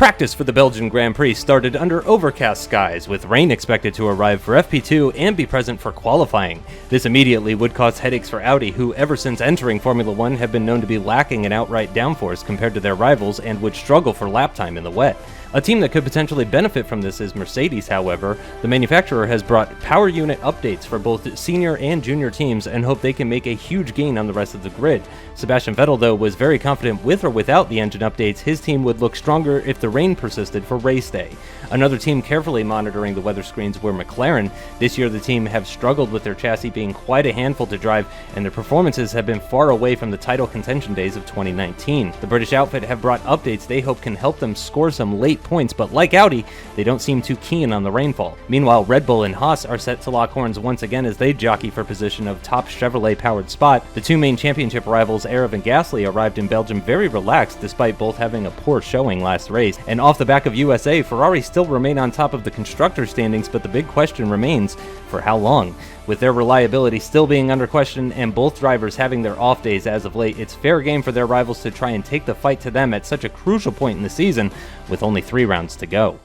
Practice for the Belgian Grand Prix started under overcast skies, with rain expected to arrive for FP2 and be present for qualifying. This immediately would cause headaches for Audi, who ever since entering Formula 1 have been known to be lacking in outright downforce compared to their rivals and would struggle for lap time in the wet. A team that could potentially benefit from this is Mercedes, however. The manufacturer has brought power unit updates for both senior and junior teams and hope they can make a huge gain on the rest of the grid. Sebastian Vettel, though, was very confident with or without the engine updates, his team would look stronger if the rain persisted for race day. Another team carefully monitoring the weather screens were McLaren. This year the team have struggled with their chassis being quite a handful to drive, and their performances have been far away from the title contention days of 2019. The British outfit have brought updates they hope can help them score some late points, but like Audi, they don't seem too keen on the rainfall. Meanwhile, Red Bull and Haas are set to lock horns once again as they jockey for position of top Chevrolet-powered spot. The two main championship rivals, aarava and Gasly, arrived in Belgium very relaxed despite both having a poor showing last race. And off the back of USA, Ferrari still remain on top of the constructor standings, but the big question remains, for how long? With their reliability still being under question and both drivers having their off days as of late, it's fair game for their rivals to try and take the fight to them at such a crucial point in the season with only 3 rounds to go.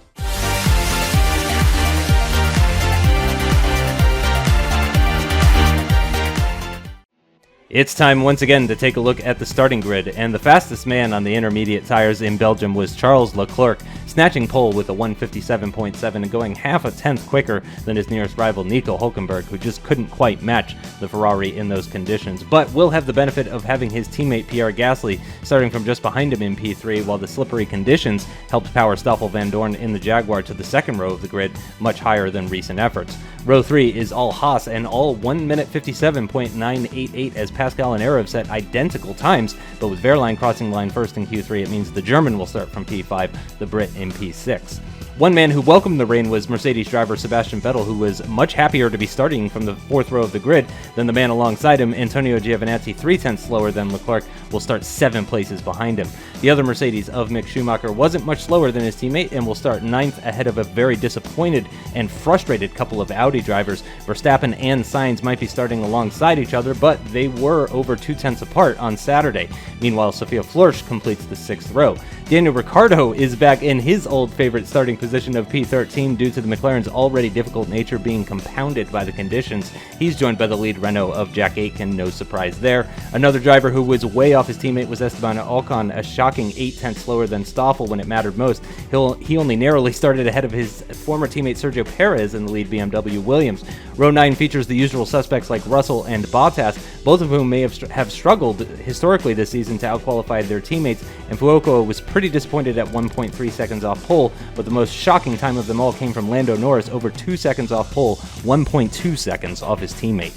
It's time once again to take a look at the starting grid, and the fastest man on the intermediate tires in Belgium was Charles Leclerc, snatching pole with a 1:57.7 and going half a tenth quicker than his nearest rival Nico Hülkenberg, who just couldn't quite match the Ferrari in those conditions, but will have the benefit of having his teammate Pierre Gasly starting from just behind him in P3, while the slippery conditions helped power Stoffel Van Dorn in the Jaguar to the second row of the grid, much higher than recent efforts. Row 3 is all Haas and all 1:57.988 as Pascal and Arev set identical times, but with Wehrlein crossing the line first in Q3, it means the German will start from P5, the Brit in P6. One man who welcomed the rain was Mercedes driver Sebastian Vettel, who was much happier to be starting from the 4th row of the grid than the man alongside him. Antonio Giovinazzi, 3 tenths slower than Leclerc, will start 7 places behind him. The other Mercedes of Mick Schumacher wasn't much slower than his teammate and will start 9th ahead of a very disappointed and frustrated couple of Audi drivers. Verstappen and Sainz might be starting alongside each other, but they were over 2 tenths apart on Saturday. Meanwhile, Sophia Flörsch completes the 6th row. Daniel Ricciardo is back in his old favorite starting position of P13 due to the McLaren's already difficult nature being compounded by the conditions. He's joined by the lead Renault of Jack Aitken, no surprise there. Another driver who was way off his teammate was Esteban Ocon, a shocking 8 tenths slower than Stoffel when it mattered most. He only narrowly started ahead of his former teammate Sergio Perez in the lead BMW Williams. Row 9 features the usual suspects like Russell and Bottas, both of whom may have struggled historically this season to outqualify their teammates, and Fuoco was pretty disappointed at 1.3 seconds off pole, but the most shocking time of them all came from Lando Norris, over 2 seconds off pole, 1.2 seconds off his teammate.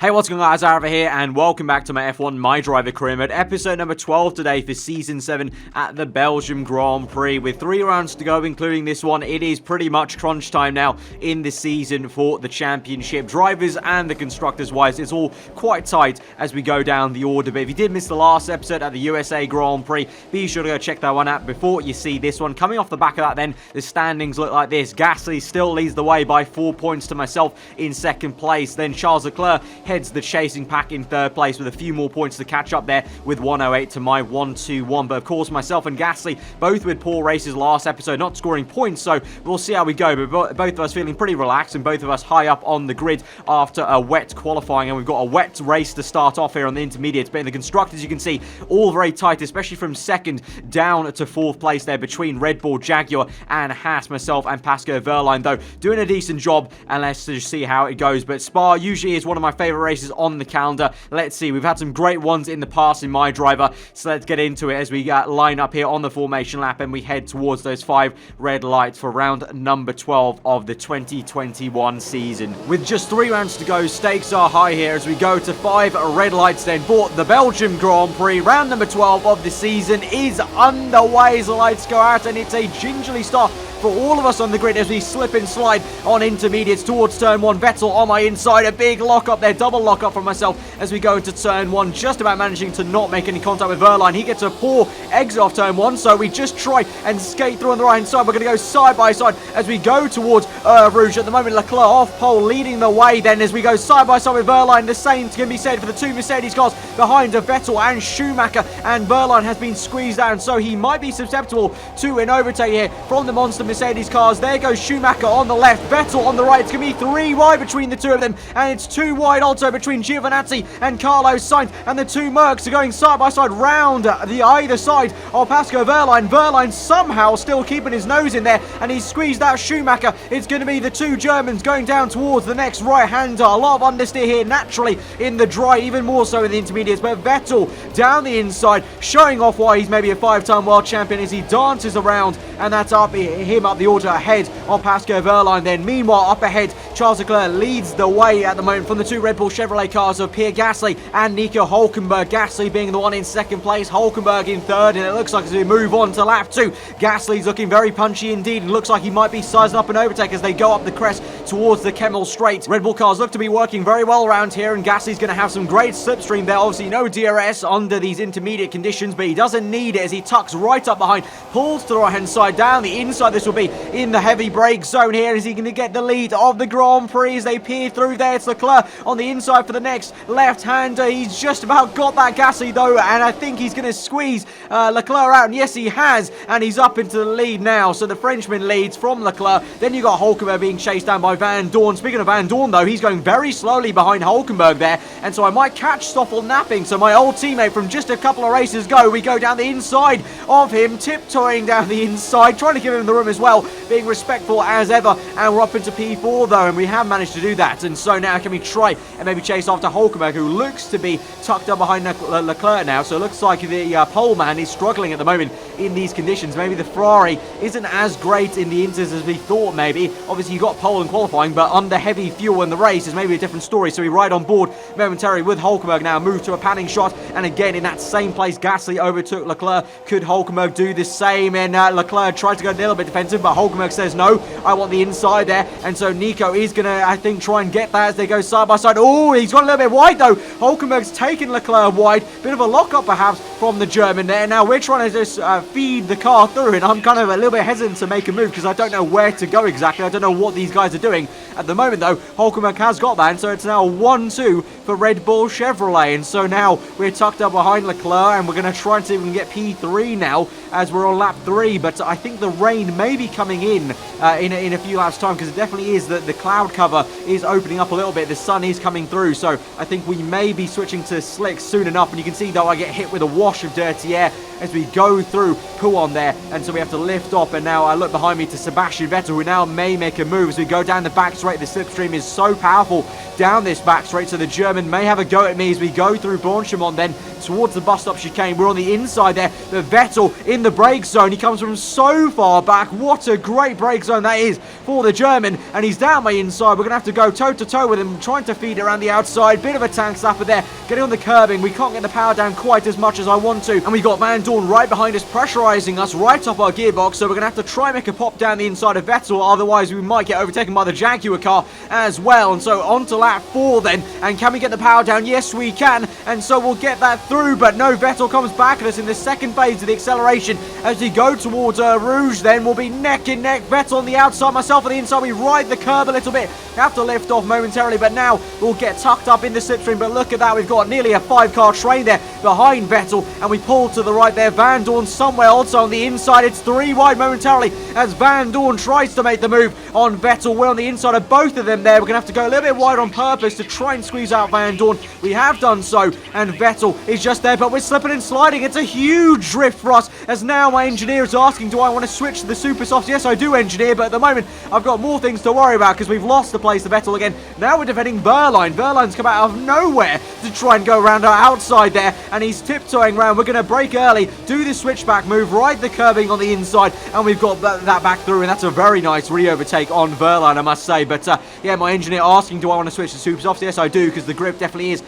Hey, what's going on guys, aarava here, and welcome back to my F1 MyDriver Career mode, episode number 12 today for Season 7 at the Belgium Grand Prix. With 3 rounds to go, including this one, it is pretty much crunch time now in the season for the championship. Drivers and the constructors wise, it's all quite tight as we go down the order, but if you did miss the last episode at the USA Grand Prix, be sure to go check that one out before you see this one. Coming off the back of that then, the standings look like this. Gasly still leads the way by 4 points to myself in second place, then Charles Leclerc heads the chasing pack in third place with a few more points to catch up there with 108 to my 121. But of course, myself and Gasly, both with poor races last episode, not scoring points, so we'll see how we go. But both of us feeling pretty relaxed and both of us high up on the grid after a wet qualifying, and we've got a wet race to start off here on the intermediates. But in the constructors, you can see all very tight, especially from second down to 4th place there between Red Bull, Jaguar and Haas. Myself and Pascal Wehrlein, though, doing a decent job, and let's just see how it goes. But Spa usually is one of my favorite races on the calendar. Let's see, we've had some great ones in the past in MyDriver, so let's get into it as we line up here on the formation lap and we head towards those 5 red lights for round number 12 of the 2021 season. With just 3 rounds to go, stakes are high here as we go to 5 red lights then for the Belgium Grand Prix. Round number 12 of the season is underway as the lights go out, and it's a gingerly start for all of us on the grid as we slip and slide on intermediates towards turn 1. Vettel on my inside, a big lock-up there, double lock-up from myself as we go into turn 1, just about managing to not make any contact with Verline. He gets a poor exit off turn 1, so we just try and skate through on the right-hand side. We're going to go side by side as we go towards Rouge. At the moment, Leclerc off pole, leading the way then as we go side by side with Verline. The same can be said for the two Mercedes cars behind Vettel and Schumacher, and Verline has been squeezed down, so he might be susceptible to an overtake here from the monster Mercedes cars. There goes Schumacher on the left, Vettel on the right. It's going to be 3 wide between the two of them, and it's 2 wide also between Giovinazzi and Carlos Sainz, and the two Mercs are going side by side round the either side of Pascal Verline. Verline somehow still keeping his nose in there, and he's squeezed out Schumacher. It's going to be the two Germans going down towards the next right-hander. A lot of understeer here naturally in the dry, even more so in the intermediates, but Vettel down the inside, showing off why he's maybe a 5-time world champion as he dances around, and that's him up the order ahead of Pascal Verline then. Meanwhile, up ahead, Charles Leclerc leads the way at the moment from the two Red Bull Chevrolet cars of Pierre Gasly and Nico Hülkenberg. Gasly being the one in second place, Hülkenberg in third, and it looks like as we move on to lap 2, Gasly's looking very punchy indeed, and looks like he might be sizing up an overtake as they go up the crest towards the Kemmel Straight. Red Bull cars look to be working very well around here, and Gasly's going to have some great slipstream there. Obviously no DRS under these intermediate conditions, but he doesn't need it as he tucks right up behind, pulls to the right hand side, down the inside. This will be in the heavy brake zone here. Is he going to get the lead of the Grand Prix as they peer through there? It's Leclerc on the inside for the next left-hander. He's just about got that Gasly though, and I think he's going to squeeze Leclerc out, and yes he has, and he's up into the lead now. So the Frenchman leads from Leclerc. Then you got Hülkenberg being chased down by Van Dorn. Speaking of Van Dorn though, he's going very slowly behind Hülkenberg there, and so I might catch Stoffel napping. So my old teammate from just a couple of races ago, we go down the inside of him, tiptoeing down the inside, trying to give him the room as well, being respectful as ever, and we're up into P4 though, and we have managed to do that. And so now can we try and maybe chase after Hülkenberg, who looks to be tucked up behind Leclerc now. So it looks like the pole man is struggling at the moment in these conditions. Maybe the Ferrari isn't as great in the inters as we thought maybe. Obviously you got pole in qualifying, but under heavy fuel in the race is maybe a different story. So we ride on board momentarily with Hülkenberg now, move to a panning shot, and again in that same place Gasly overtook Leclerc. Could Hülkenberg do the same? And Leclerc tried to go a little bit defensive, but Hülkenberg says no, I want the inside there. And so Nico is going to, I think, try and get that as they go side by side. Oh, he's gone a little bit wide though. Hülkenberg's taken Leclerc wide. Bit of a lock-up perhaps from the German there. Now we're trying to just feed the car through, and I'm kind of a little bit hesitant to make a move because I don't know where to go exactly. I don't know what these guys are doing at the moment though. Hülkenberg has got that, and so it's now 1-2 for Red Bull Chevrolet. And so now we're tucked up behind Leclerc, and we're going to try and see if we can get P3 now as we're on lap 3. But I think the rain may be coming in a few laps time, because it definitely is that the cloud cover is opening up a little bit. The sun is coming through, so I think we may be switching to slicks soon enough. And you can see though I get hit with a wash of dirty air as we go through Pouhon there, and so we have to lift off. And now I look behind me to Sebastian Vettel, who now may make a move as we go down the back straight. The slipstream is so powerful down this back straight, so the German may have a go at me as we go through Blanchimont then towards the bus stop chicane. We're on the inside there, but Vettel in the brake zone. He comes from so far back. What a great brake zone that is for the German, and he's down my inside. We're going to have to go toe-to-toe with him, trying to feed around the outside. Bit of a tank slapper there, getting on the curbing. We can't get the power down quite as much as I want to, and we got Van Dorn right behind us, pressurizing us right off our gearbox. So we're going to have to try and make a pop down the inside of Vettel, otherwise we might get overtaken by the Jaguar car as well. And so on to lap 4 then, and can we get the power down? Yes we can, and so we'll get that through. But no, Vettel comes back at us in the second phase of the acceleration as we go towards Rouge. Then we'll be neck and neck, Vettel on the outside, myself on the inside. We ride the curb a little bit, have to lift off momentarily, but now we'll get tucked up in the slipstream. But look at that, we've got nearly a 5-car train there behind Vettel, and we pull to the right there. Van Dorn somewhere also on the inside. It's 3 wide momentarily as Van Dorn tries to make the move on Vettel. We're on the inside of both of them there. We're going to have to go a little bit wide on purpose to try and squeeze out Van Dorn. We have done so, and Vettel is just there, but we're slipping and sliding. It's a huge drift for us as now my engineer is asking, do I want to switch to the super softs? Yes I do, engineer, but at the moment I've got more things to worry about because we've lost the place to Vettel again. Now we're defending Verline. Verline's come out of nowhere to try and go around our outside there, and he's tiptoeing around. We're going to brake early Gasly do the switchback move, right the curbing on the inside, and we've got that back through, and that's a very nice re-overtake on Verline, I must say. But yeah, my engineer asking, do I want to switch to super softs? Yes, I do, because the grip definitely is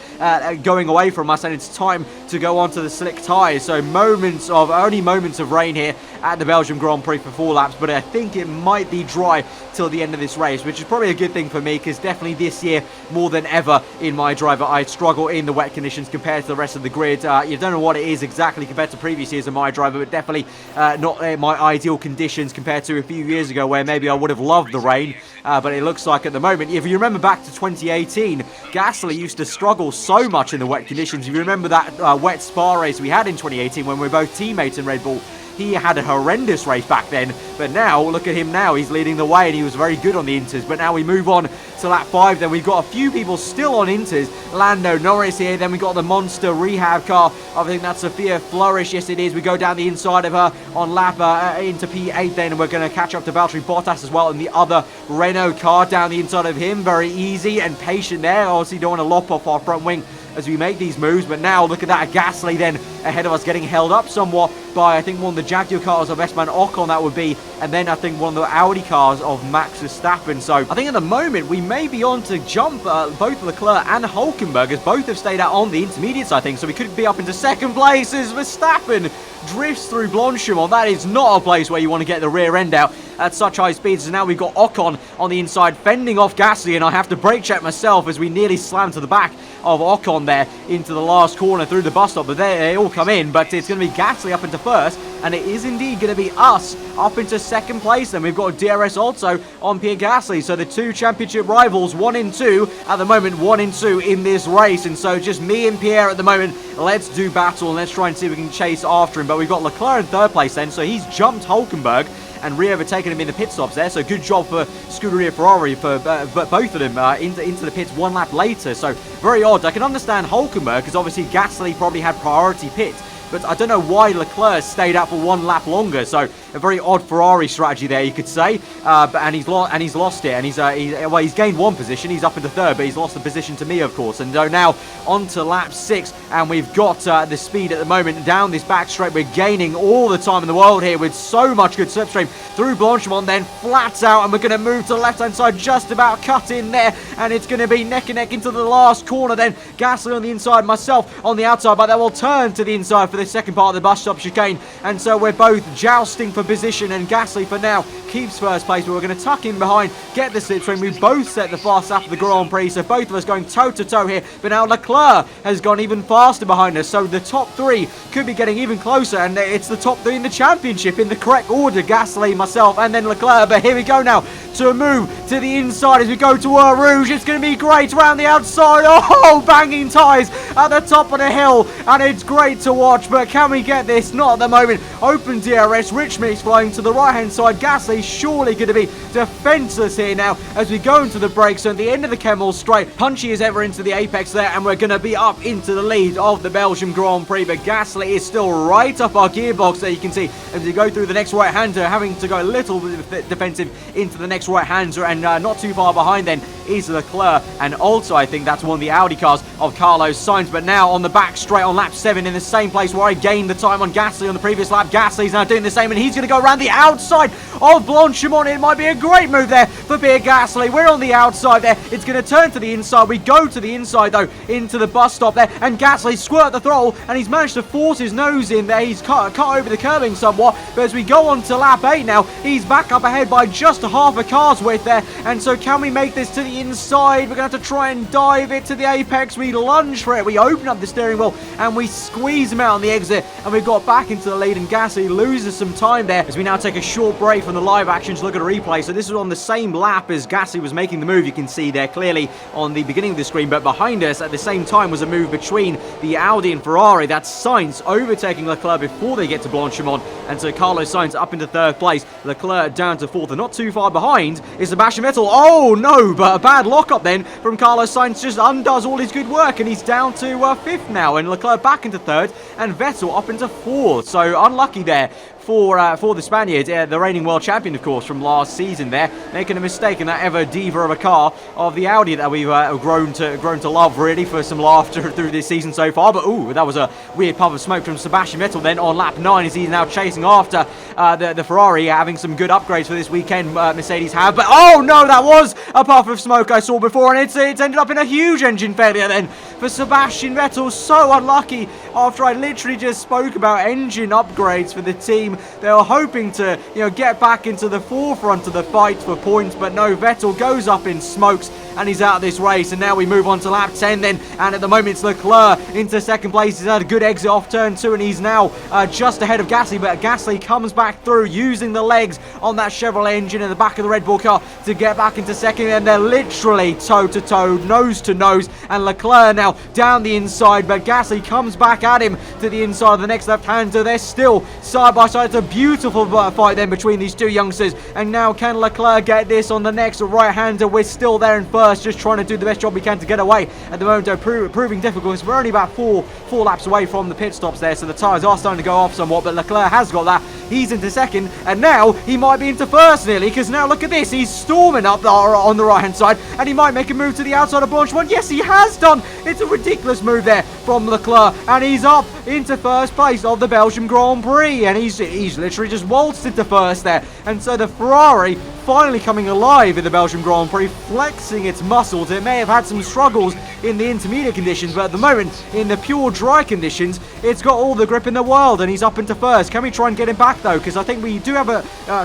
going away from us, and it's time to go on to the slick tyres. So only moments of rain here at the Belgium Grand Prix for 4 laps, but I think it might be dry till the end of this race, which is probably a good thing for me, because definitely this year, more than ever in MyDriver, I struggle in the wet conditions compared to the rest of the grid. You don't know what it is exactly compared to previous years of MyDriver, but definitely not my ideal conditions compared to a few years ago where maybe I would have loved the rain, but it looks like at the moment, if you remember back to 2018, Gasly used to struggle so much in the wet conditions. If you remember that wet Spa race we had in 2018 when we were both teammates in Red Bull, he had a horrendous race back then, but now, look at him now, he's leading the way, and he was very good on the Inters. But now we move on to lap 5, then we've got a few people still on Inters. Lando Norris here, then we've got the monster rehab car, I think that's Sophia Flourish, yes it is. We go down the inside of her on lap into P8 then, and we're going to catch up to Valtteri Bottas as well in the other Renault car down the inside of him. Very easy and patient there, obviously don't want to lop off our front wing as we make these moves, but now look at that, Gasly then ahead of us, getting held up somewhat by I think one of the Jaguar cars of Esteban Ocon, that would be, and then I think one of the Audi cars of Max Verstappen. So I think at the moment we may be on to jump both Leclerc and Hulkenberg, as both have stayed out on the intermediates, I think, so we could be up into second place as Verstappen drifts through Blanchimont. That is not a place where you want to get the rear end out at such high speeds. So now we've got Ocon on the inside fending off Gasly, and I have to brake check myself as we nearly slam to the back of Ocon there into the last corner through the bus stop, but they all come in. But it's going to be Gasly up into first, and it is indeed going to be us up into second place. Then we've got DRS also on Pierre Gasly, so the two championship rivals, 1 and 2 at the moment, 1 and 2 in this race, and so just me and Pierre at the moment. Let's do battle and let's try and see if we can chase after him. But we've got Leclerc in third place then, so he's jumped Hulkenberg and re-overtaken him in the pit stops there. So good job for Scuderia Ferrari for both of them into the pits 1 lap later. So very odd. I can understand Hulkenberg because obviously Gasly probably had priority pit, but I don't know why Leclerc stayed out for 1 lap longer. So a very odd Ferrari strategy there, you could say. And he's lost it, and he's gained 1 position. He's up into third, but he's lost the position to me, of course. And so now on to lap 6, and we've got the speed at the moment down this back straight. We're gaining all the time in the world here with so much good slipstream through Blanchimont, then flats out, and we're going to move to the left-hand side, just about cut in there, and it's going to be neck and neck into the last corner. Then Gasly on the inside, myself on the outside, but then we'll turn to the inside for the second part of the bus stop chicane, and so we're both jousting for position, and Gasly for now keeps first place, but we're going to tuck in behind, get the slipstream. We both set the fast lap of the Grand Prix, so both of us going toe-to-toe here, but now Leclerc has gone even faster behind us, so the top 3 could be getting even closer, and it's the top 3 in the championship in the correct order: Gasly, myself, and then Leclerc. But here we go now to move to the inside as we go to Eau Rouge. It's going to be great around the outside. Oh, banging tyres at the top of the hill, and it's great to watch, but can we get this? Not at the moment. Open DRS, Rich Mix flying to the right-hand side. Gasly surely going to be defenseless here now as we go into the brakes, and at the end of the Kemmel straight, punchy as ever into the apex there, and we're going to be up into the lead of the Belgian Grand Prix. But Gasly is still right up our gearbox there, you can see, as we go through the next right-hander, having to go a little bit defensive into the next right-hander, and not too far behind then is Leclerc, and also I think that's one of the Audi cars of Carlos Sainz. But now on the back straight on lap 7, in the same place where I gained the time on Gasly on the previous lap, Gasly's now doing the same, and he's going to go around the outside of Blanchimont. It might be a great move there for Pierre Gasly. We're on the outside there. It's going to turn to the inside. We go to the inside though, into the bus stop there, and Gasly squirt the throttle, and he's managed to force his nose in there. He's cut over the curbing somewhat, but as we go on to lap 8 now, he's back up ahead by just half a car's width there, and so can we make this to the inside? We're going to have to try and dive it to the apex. We lunge for it. We open up the steering wheel, and we squeeze him out on the exit, and we've got back into the lead, and Gasly loses some time there as we now take a short break from the live action to look at a replay. So this is on the same lap as Gasly was making the move. You can see there clearly on the beginning of the screen, but behind us at the same time was a move between the Audi and Ferrari. That's Sainz overtaking Leclerc before they get to Blanchimont, and so Carlos Sainz up into third place, Leclerc down to fourth, and not too far behind is Sebastian Vettel. Oh no, but a bad lockup then from Carlos Sainz just undoes all his good work, and he's down to fifth now, and Leclerc back into third, and Vettel up into fourth. So unlucky there for the Spaniard, the reigning world champion, of course, from last season there, making a mistake in that ever diva of a car of the Audi that we've grown to love, really, for some laughter through this season so far. But, ooh, that was a weird puff of smoke from Sebastian Vettel then on lap 9 as he's now chasing after the Ferrari, having some good upgrades for this weekend, Mercedes have. But, oh, no, that was a puff of smoke I saw before, and it's ended up in a huge engine failure then for Sebastian Vettel. So unlucky after I literally just spoke about engine upgrades for the team. They were hoping to, get back into the forefront of the fight for points, but no, Vettel goes up in smokes and he's out of this race. And now we move on to lap 10 then, and at the moment it's Leclerc into second place. He's had a good exit off turn 2 and he's now just ahead of Gasly, but Gasly comes back through using the legs on that Chevrolet engine in the back of the Red Bull car to get back into second, and they're literally toe to toe, nose to nose, and Leclerc now down the inside, but Gasly comes back at him to the inside of the next left-hander. They're still side by side. It's a beautiful fight then between these two youngsters, and now can Leclerc get this on the next right-hander? We're still there in first, just trying to do the best job we can to get away at the moment, though proving difficult because we're only about four laps away from the pit stops there, so the tyres are starting to go off somewhat, but Leclerc has got that. He's into second, and now he might be into first nearly, because now look at this, he's storming up on the right-hand side, and he might make a move to the outside of Blanchimont. Yes, he has done. It's a ridiculous move there from Leclerc, and he's up into first place of the Belgian Grand Prix, and he's literally just waltzed into first there. And so the Ferrari finally coming alive in the Belgian Grand Prix, flexing its muscles. It may have had some struggles in the intermediate conditions, but at the moment, in the pure dry conditions, it's got all the grip in the world, and he's up into first. Can we try and get him back, though? Because I think we do have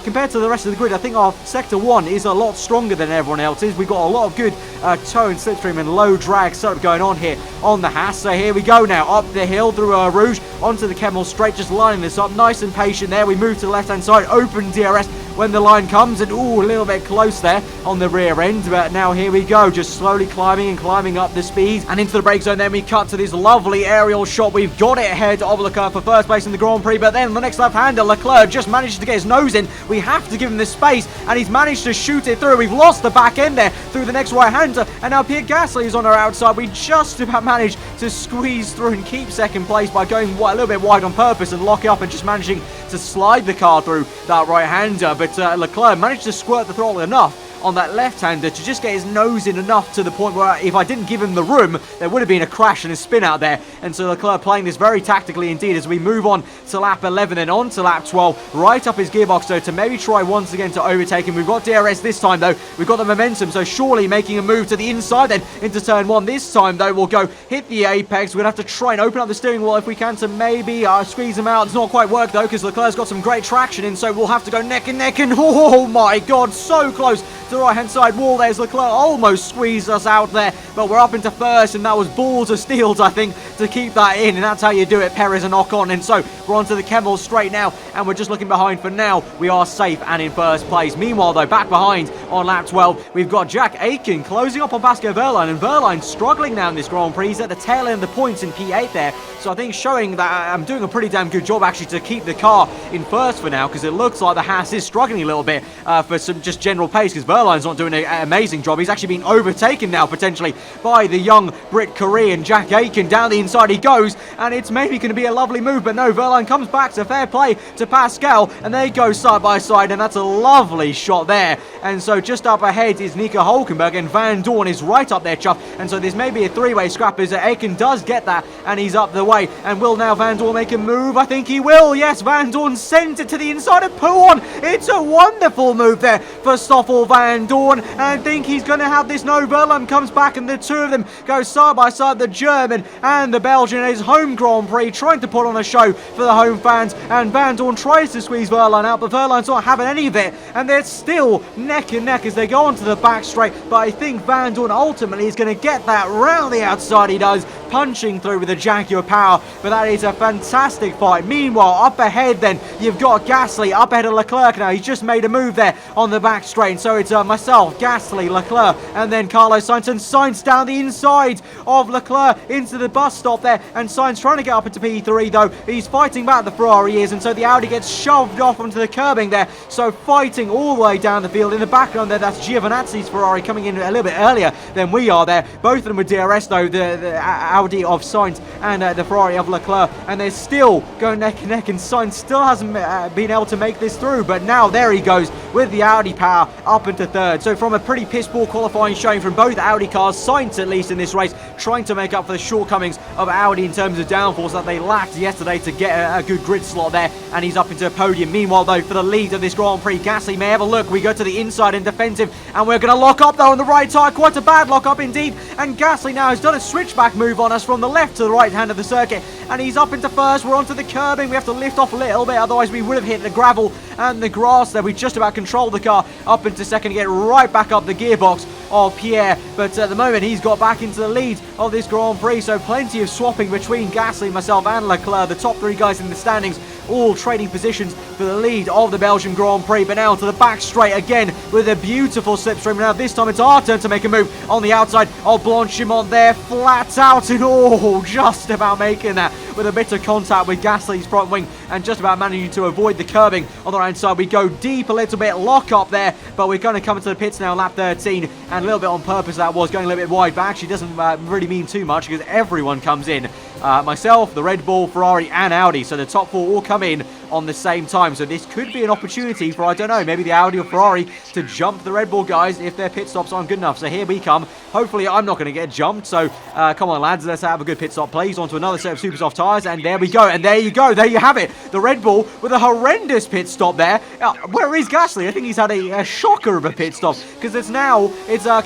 compared to the rest of the grid, I think our Sector 1 is a lot stronger than everyone else's. We've got a lot of good toe and slipstream and low drag setup going on here on the Haas. So here we go now, up the hill through Rouge, onto the Kemmel straight, just lining this up, nice and patient there. We move to the left-hand side, open DRS when the line comes, and ooh, a little bit close there on the rear end, but now here we go, just slowly climbing up the speeds and into the brake zone. Then we cut to this lovely aerial shot. We've got it ahead of Leclerc for first place in the Grand Prix, but then the next left-hander, Leclerc just manages to get his nose in. We have to give him the space, and he's managed to shoot it through. We've lost the back end there through the next right-hander, and now Pierre Gasly is on our outside. We just about managed to squeeze through and keep second place by going a little bit wide on purpose and lock it up and just managing to slide the car through that right-hander, but Leclerc managed to squirt the throttle enough on that left-hander to just get his nose in enough to the point where if I didn't give him the room, there would have been a crash and a spin out there. And so Leclerc playing this very tactically indeed as we move on to lap 11 and on to lap 12, right up his gearbox though to maybe try once again to overtake him. We've got DRS this time though, we've got the momentum, so surely making a move to the inside then into turn 1. This time though we'll go hit the apex. We're going to have to try and open up the steering wheel if we can to maybe squeeze him out. It's not quite worked though because Leclerc's got some great traction in, so we'll have to go neck and neck, and oh my god, so close to the right-hand side wall. There's Leclerc, almost squeezed us out there, but we're up into first, and that was balls of steels, I think, to keep that in, and that's how you do it, Perez and Ocon. And so we're onto the Kemmel straight now, and we're just looking behind. For now, we are safe and in first place. Meanwhile, though, back behind on lap 12, we've got Jack Aitken closing up on Pascal Wehrlein, and Wehrlein struggling now in this Grand Prix. He's at the tail end of the points in P8 there, so I think showing that I'm doing a pretty damn good job actually to keep the car in first for now, because it looks like the Haas is struggling a little bit for some just general pace, because Wehrlein's not doing an amazing job. He's actually been overtaken now potentially by the young Brit Korean Jack Aitken. Down the inside he goes, and it's maybe going to be a lovely move, but no, Wehrlein comes back to fair play to Pascal, and they go side by side, and that's a lovely shot there. And so just up ahead is Nico Hulkenberg, and Van Dorn is right up there, Chuff, and so there's maybe a three-way scrap as Aitken does get that, and he's up the way. And will now Van Dorn make a move? I think he will. Yes, Van Dorn sends it to the inside of Pouon. It's a wonderful move there for Stoffel Van Dorn, and I think he's going to have this. No, Wehrlein comes back, and the two of them go side by side, the German and the Belgian, in his home Grand Prix, trying to put on a show for the home fans. And Van Dorn tries to squeeze Wehrlein out, but Wehrlein's not having any of it, and they're still neck and neck as they go onto the back straight. But I think Van Dorn ultimately is going to get that round the outside. He does, punching through with the Jaguar power, but that is a fantastic fight. Meanwhile, up ahead then, you've got Gasly up ahead of Leclerc now. He's just made a move there on the back straight, and so it's myself, Gasly, Leclerc, and then Carlos Sainz, and Sainz down the inside of Leclerc into the bus stop there, and Sainz trying to get up into P3 though. He's fighting back, the Ferrari is, and so the Audi gets shoved off onto the curbing there, so fighting all the way down the field. In the background there, that's Giovinazzi's Ferrari coming in a little bit earlier than we are there. Both of them with DRS though, the Audi of Sainz and the Ferrari of Leclerc, and they're still going neck and neck, and Sainz still hasn't been able to make this through, but now there he goes with the Audi power up into third. So from a pretty piss poor qualifying showing from both Audi cars, Sainz at least in this race trying to make up for the shortcomings of Audi in terms of downforce that they lacked yesterday to get a good grid slot there, and he's up into a podium. Meanwhile though, for the lead of this Grand Prix, Gasly may have a look. We go to the inside and defend him, and we're going to lock up though on the right side. Quite a bad lock up indeed, and Gasly now has done a switchback move on us from the left to the right hand of the circuit, and he's up into first. We're onto the curbing. We have to lift off a little bit, otherwise we would have hit the gravel and the grass there. We just about controlled the car up into second to get right back up the gearbox of Pierre, but at the moment he's got back into the lead of this Grand Prix, so plenty of swapping between Gasly, myself and Leclerc, the top three guys in the standings, all trading positions for the lead of the Belgian Grand Prix. But now to the back straight again with a beautiful slipstream. Now this time it's our turn to make a move on the outside of Blanchimont there, flat out, and just about making that with a bit of contact with Gasly's front wing and just about managing to avoid the curbing on the right side. We go deep a little bit, lock up there, but we're going to come into the pits now, lap 13, and a little bit on purpose that was going a little bit wide, but actually doesn't really mean too much because everyone comes in. Myself, the Red Bull, Ferrari and Audi, so the top four all come in on the same time, so this could be an opportunity for, I don't know, maybe the Audi or Ferrari to jump the Red Bull guys if their pit stops aren't good enough. So here we come. Hopefully I'm not going to get jumped, so come on lads, let's have a good pit stop please. Onto another set of super soft tyres, and there we go, and there you go, there you have it, the Red Bull with a horrendous pit stop there. Where is Gasly? I think he's had a shocker of a pit stop, because it's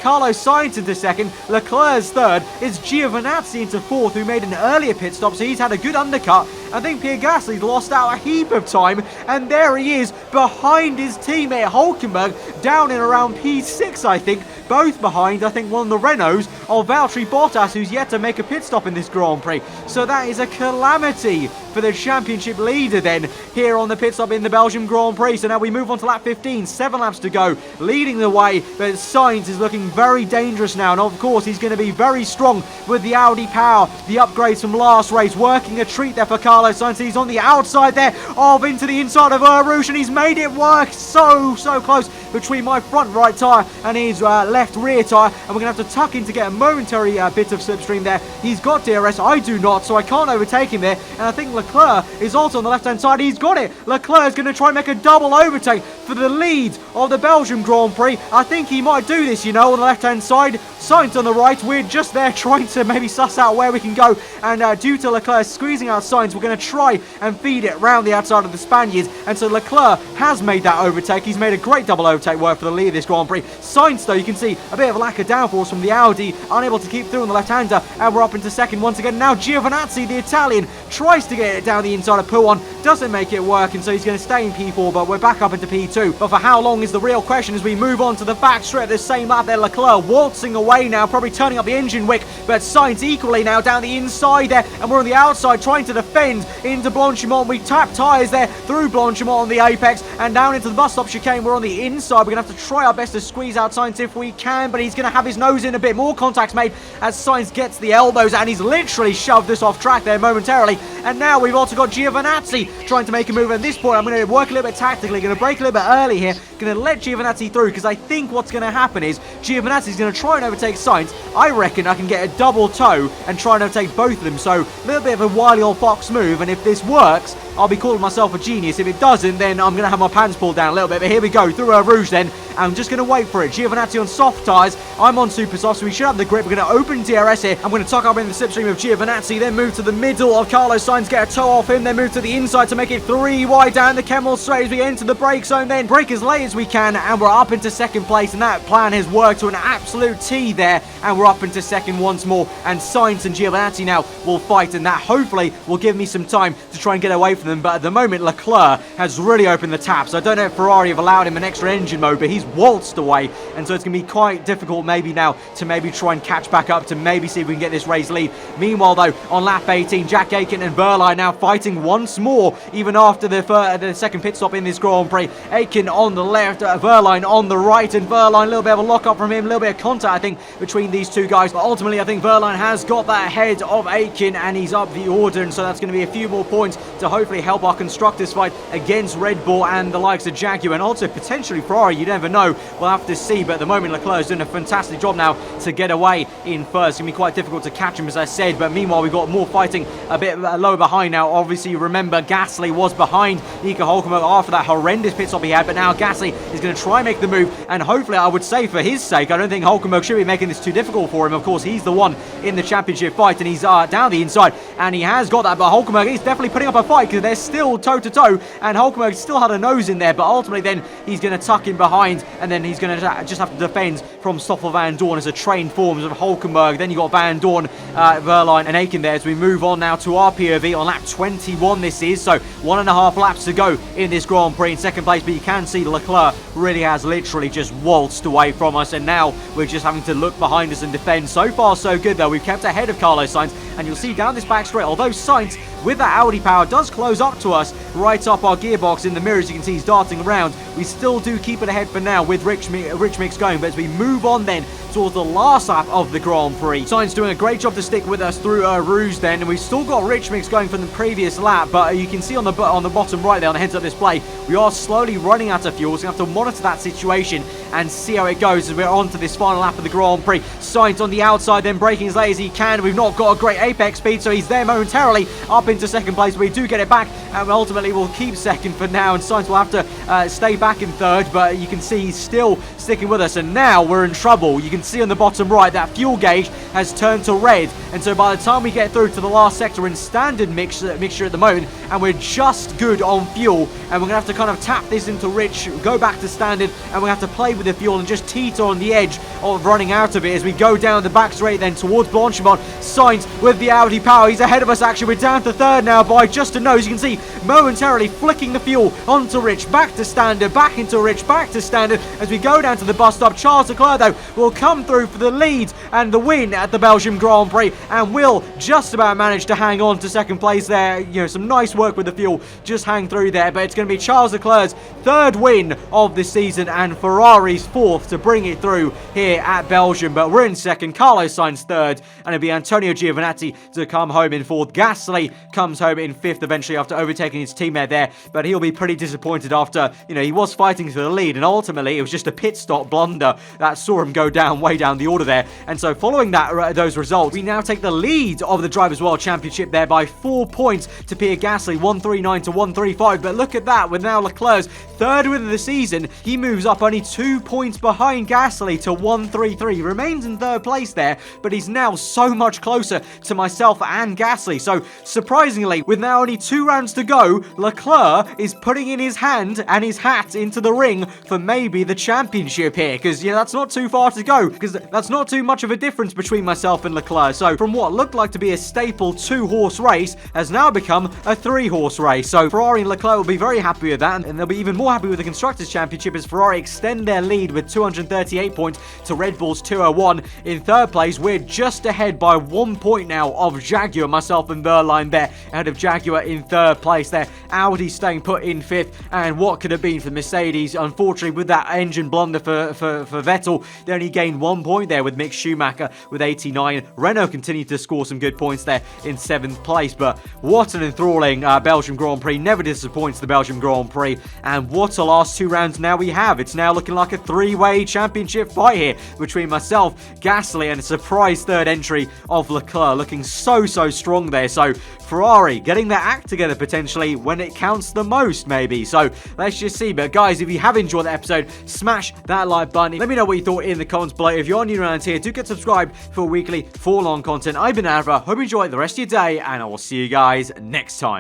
Carlos Sainz into second, Leclerc's third, it's Giovinazzi into fourth, who made an earlier pit stop, so he's had a good undercut. I think Pierre Gasly's lost out a heap of time, and there he is behind his teammate Hulkenberg, down in around P6 I think, both behind I think one of the Renaults of Valtteri Bottas, who's yet to make a pit stop in this Grand Prix. So that is a calamity for the championship leader then here on the pit stop in the Belgian Grand Prix. So now we move on to lap 15, 7 laps to go, leading the way, but Sainz is looking very dangerous now, and of course he's going to be very strong with the Audi power, the upgrades from last race, working a treat there for Carlos Sainz. He's on the outside there of into the inside of Rouge, and he's made it work so close between my front right tyre and his left rear tyre, and we're going to have to tuck in to get a momentary bit of slipstream there. He's got DRS, I do not, so I can't overtake him there, and I think Leclerc is also on the left hand side. He's got it. Leclerc is going to try and make a double overtake for the lead of the Belgian Grand Prix. I think he might do this, you know, on the left hand side. Sainz on the right. We're just there trying to maybe suss out where we can go, and due to Leclerc squeezing out Sainz, we're going to try and feed it round the outside of the Spaniards, and so Leclerc has made that overtake. He's made a great double overtake work for the lead of this Grand Prix. Sainz though, you can see a bit of a lack of downforce from the Audi, unable to keep through on the left-hander, and we're up into second once again. Now Giovinazzi, the Italian, tries to get it down the inside of P1, doesn't make it work, and so he's going to stay in P4, but we're back up into P2. But for how long is the real question as we move on to the back straight of the same lap there. Leclerc waltzing away now, probably turning up the engine wick, but Sainz equally now down the inside there, and we're on the outside trying to defend into Blanchimont. We tap tyres there through Blanchimont on the apex, and down into the bus stop chicane. We're on the inside. We're going to have to try our best to squeeze out Sainz if we can, but he's going to have his nose in. A bit more contacts made as Sainz gets the elbows, and he's literally shoved this off track there momentarily. And now we've also got Giovinazzi trying to make a move. At this point I'm going to work a little bit tactically, going to break a little bit early here, going to let Giovinazzi through, because I think what's going to happen is Giovinazzi's going to try and overtake Sainz. I reckon I can get a double toe and try and overtake both of them, so a little bit of a wily old fox move, and if this works I'll be calling myself a genius. If it doesn't, then I'm going to have my pants pulled down a little bit. But here we go, through Rouge then. I'm just going to wait for it. Giovinazzi on soft tyres. I'm on super soft, so we should have the grip. We're going to open DRS here. I'm going to tuck up in the slipstream of Giovinazzi, then move to the middle of Carlos Sainz, get a toe off him, then move to the inside to make it 3 wide down the Kemmel straight as we enter the brake zone, then brake as late as we can, and we're up into second place, and that plan has worked to an absolute T there, and we're up into second once more, and Sainz and Giovinazzi now will fight, and that hopefully will give me some time to try and get away from them. But at the moment Leclerc has really opened the taps. I don't know if Ferrari have allowed him an extra engine mode, but he's waltzed away, and so it's going to be quite difficult maybe now to maybe try and catch back up, to maybe see if we can get this race lead. Meanwhile though, on lap 18, Jack Aitken and Wehrlein now fighting once more, even after the second pit stop in this Grand Prix. Aitken on the left, Wehrlein on the right, and Wehrlein, a little bit of a lock up from him, a little bit of contact I think between these two guys, but ultimately I think Wehrlein has got that ahead of Aitken, and he's up the order, and so that's going to be a few more points to hopefully hopefully help our constructors fight against Red Bull and the likes of Jaguar, and also potentially Ferrari. You never know. We'll have to see, but at the moment Leclerc is doing a fantastic job now to get away in first. It's going to be quite difficult to catch him, as I said, but meanwhile we've got more fighting a bit lower behind now. Obviously, remember, Gasly was behind Nico Hülkenberg after that horrendous pit stop he had, but now Gasly is going to try and make the move, and hopefully, I would say for his sake, I don't think Hülkenberg should be making this too difficult for him. Of course, he's the one in the championship fight, and he's down the inside, and he has got that, but Hülkenberg is definitely putting up a fight because they're still toe-to-toe, and Hülkenberg still had a nose in there, but ultimately then he's going to tuck in behind, and then he's going to just have to defend from Stoffel Van Dorn as a trained forms of Hülkenberg. Then you got Van Dorn, Verline, and Aiken there as we move on now to our POV on lap 21 this is, so 1.5 laps to go in this Grand Prix in second place, but you can see Leclerc really has literally just waltzed away from us, and now we're just having to look behind us and defend. So far so good though, we've kept ahead of Carlos Sainz, and you'll see down this back straight, although Sainz with that Audi power does close up to us right up our gearbox in the mirrors, you can see he's darting around, we still do keep it ahead for now with Rich Mix going, but as we move on then towards the last lap of the Grand Prix, Sainz doing a great job to stick with us through Rouge then, and we've still got Rich Mix going from the previous lap, but you can see on the bottom right there on the heads-up display, we are slowly running out of fuel, so we have to monitor that situation and see how it goes as we're on to this final lap of the Grand Prix. Sainz on the outside then braking as late as he can. We've not got a great apex speed, so he's there momentarily up into second place, but we do get it back, and ultimately we'll keep second for now, and Sainz will have to stay back in third, but you can see he's still sticking with us, and now we're in trouble. You can see on the bottom right that fuel gauge has turned to red, and so by the time we get through to the last sector, we're in standard mixture at the moment, and we're just good on fuel, and we're going to have to kind of tap this into rich, go back to standard, and we have to play with the fuel and just teeter on the edge of running out of it as we go down the back straight then towards Blanchimont. Sainz with the Audi power, he's ahead of us actually, we're down to third now by just a nose. You can see momentarily flicking the fuel onto Rich, back to standard, back into Rich, back to standard as we go down to the bus stop. Charles Leclerc though will come through for the lead and the win at the Belgium Grand Prix, and will just about manage to hang on to second place there. You know, some nice work with the fuel, just hang through there, but it's going to be Charles Leclerc's third win of this season and Ferrari's fourth to bring it through here at Belgium. But we're in second, Carlos Sainz third, and it'll be Antonio Giovinazzi to come home in fourth. Gasly comes home in fifth eventually after overtaking his teammate there, but he'll be pretty disappointed after, you know, he was fighting for the lead, and ultimately it was just a pit stop blunder that saw him go down way down the order there. And so following that those results, we now take the lead of the Drivers' World Championship there by 4 points to Pierre Gasly, 139 to 135. But look at that, with now Leclerc's third win of the season, he moves up only 2 points behind Gasly to 133. He remains in third place there, but he's now so much closer to myself and Gasly. So surprisingly, with now only 2 rounds to go, Leclerc is putting in his hand and his hat into the ring for maybe the championship here, because, you know, that's not too far to go, because that's not too much of a difference between myself and Leclerc. So from what looked like to be a staple 2-horse race has now become a 3-horse race. So Ferrari and Leclerc will be very happy with that, and they'll be even more happy with the Constructors' Championship as Ferrari extend their lead with 238 points to Red Bull's 201. In third place, we're just ahead by 1 point now of Jaguar, myself and Verline there, ahead of Jaguar in third place there. Audi staying put in fifth, and what could have been for Mercedes, unfortunately with that engine blunder for Vettel, they only gained 1 point there with Mick Schumacher with 89. Renault continued to score some good points there in 7th place, but what an enthralling Belgium Grand Prix. Never disappoints the Belgium Grand Prix, and what a last 2 rounds now we have. It's now looking like a 3-way championship fight here between myself, Gasly, and a surprise third entry of Leclerc, looking so strong there. So Ferrari getting their act together potentially when it counts the most, maybe. So let's just see. But guys, if you have enjoyed the episode, smash that like button. Let me know what you thought in the comments below. If you're new around here, do get subscribed for weekly 4-long content. I've been aarava. Hope you enjoy the rest of your day, and I will see you guys next time.